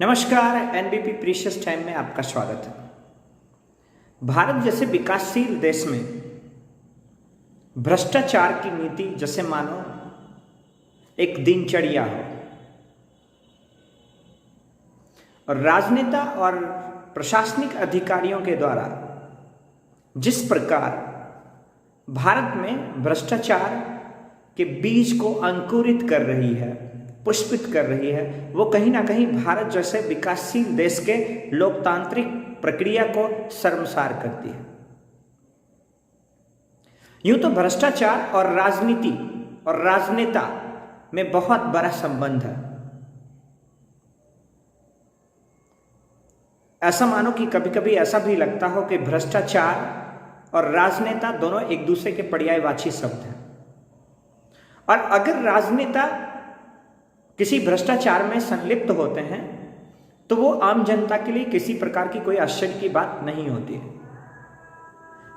नमस्कार, NBP precious time में आपका स्वागत है। भारत जैसे विकासशील देश में भ्रष्टाचार की नीति जैसे मानो एक दिनचर्या हो और राजनेता और प्रशासनिक अधिकारियों के द्वारा जिस प्रकार भारत में भ्रष्टाचार के बीज को अंकुरित कर रही है, पुष्पित कर रही है, वो कहीं ना कहीं भारत जैसे विकासशील देश के लोकतांत्रिक प्रक्रिया को शर्मसार करती है। यूं तो भ्रष्टाचार और राजनीति और राजनेता में बहुत बड़ा संबंध है। ऐसा मानो कि कभी कभी ऐसा भी लगता हो कि भ्रष्टाचार और राजनेता दोनों एक दूसरे के पर्यायवाची शब्द हैं, और अगर राजनेता किसी भ्रष्टाचार में संलिप्त होते हैं तो वो आम जनता के लिए किसी प्रकार की कोई आश्चर्य की बात नहीं होती है।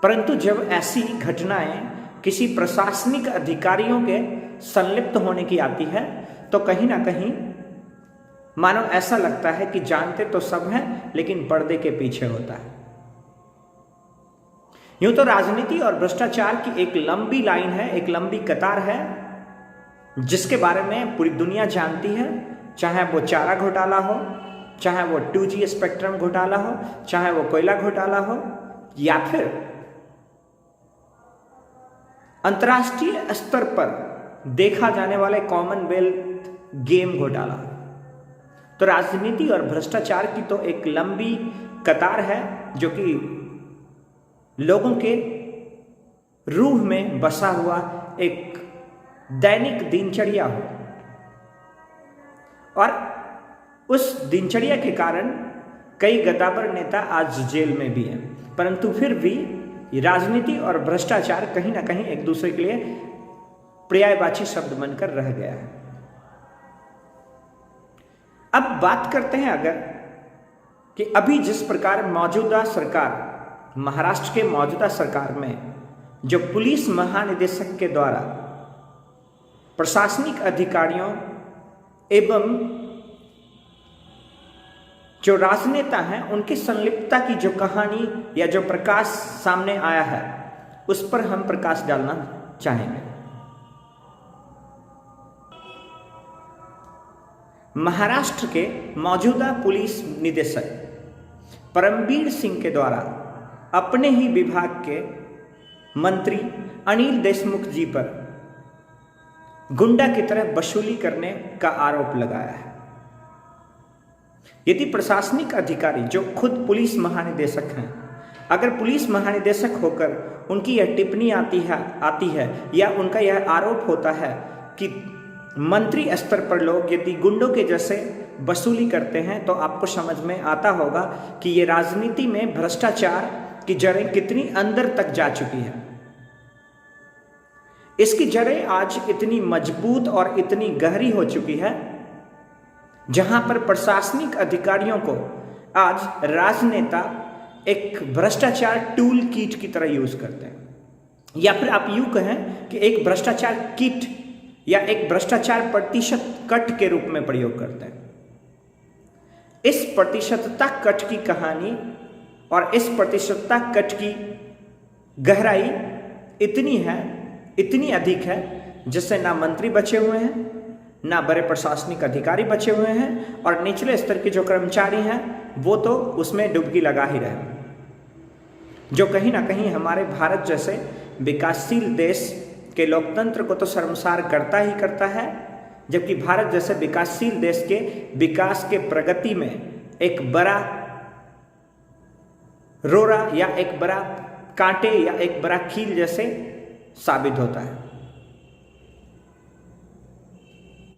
परंतु जब ऐसी घटनाएं किसी प्रशासनिक अधिकारियों के संलिप्त होने की आती है तो कहीं ना कहीं मानो ऐसा लगता है कि जानते तो सब हैं लेकिन पर्दे के पीछे होता है। यूं तो राजनीति और भ्रष्टाचार की एक लंबी लाइन है, एक लंबी कतार है जिसके बारे में पूरी दुनिया जानती है, चाहे वो चारा घोटाला हो, चाहे वो 2G स्पेक्ट्रम घोटाला हो, चाहे वो कोयला घोटाला हो, या फिर अंतर्राष्ट्रीय स्तर पर देखा जाने वाले कॉमनवेल्थ गेम घोटाला। तो राजनीति और भ्रष्टाचार की तो एक लंबी कतार है जो कि लोगों के रूह में बसा हुआ एक दैनिक दिनचर्या हो, और उस दिनचर्या के कारण कई गद्दार नेता आज जेल में भी हैं। परंतु फिर भी राजनीति और भ्रष्टाचार कहीं ना कहीं एक दूसरे के लिए पर्यायवाची शब्द बनकर रह गया है। अब बात करते हैं अगर कि अभी जिस प्रकार मौजूदा सरकार, महाराष्ट्र के मौजूदा सरकार में जो पुलिस महानिदेशक के द्वारा प्रशासनिक अधिकारियों एवं जो राजनेता हैं उनकी संलिप्तता की जो कहानी या जो प्रकाश सामने आया है उस पर हम प्रकाश डालना चाहेंगे। महाराष्ट्र के मौजूदा पुलिस निदेशक परमबीर सिंह के द्वारा अपने ही विभाग के मंत्री अनिल देशमुख जी पर गुंडा की तरह वसूली करने का आरोप लगाया है। यदि प्रशासनिक अधिकारी जो खुद पुलिस महानिदेशक हैं, अगर पुलिस महानिदेशक होकर उनकी यह टिप्पणी आती है या उनका यह आरोप होता है कि मंत्री स्तर पर लोग यदि गुंडों के जैसे वसूली करते हैं, तो आपको समझ में आता होगा कि ये राजनीति में भ्रष्टाचार की जड़ें कितनी अंदर तक जा चुकी है। इसकी जड़ें आज इतनी मजबूत और इतनी गहरी हो चुकी है जहां पर प्रशासनिक अधिकारियों को आज राजनेता एक भ्रष्टाचार टूल किट की तरह यूज करते हैं, या फिर आप यूं कहें कि एक भ्रष्टाचार किट या एक भ्रष्टाचार प्रतिशत कट के रूप में प्रयोग करते हैं। इस प्रतिशतता कट की कहानी और इस प्रतिशतता कट की गहराई इतनी है, इतनी अधिक है जिससे ना मंत्री बचे हुए हैं, ना बड़े प्रशासनिक अधिकारी बचे हुए हैं, और निचले स्तर के जो कर्मचारी हैं वो तो उसमें डुबकी लगा ही रहे, जो कहीं ना कहीं हमारे भारत जैसे विकासशील देश के लोकतंत्र को तो शर्मसार करता ही करता है। जबकि भारत जैसे विकासशील देश के विकास के प्रगति में एक बड़ा रोड़ा या एक बड़ा कांटे या एक बड़ा कील जैसे साबित होता है।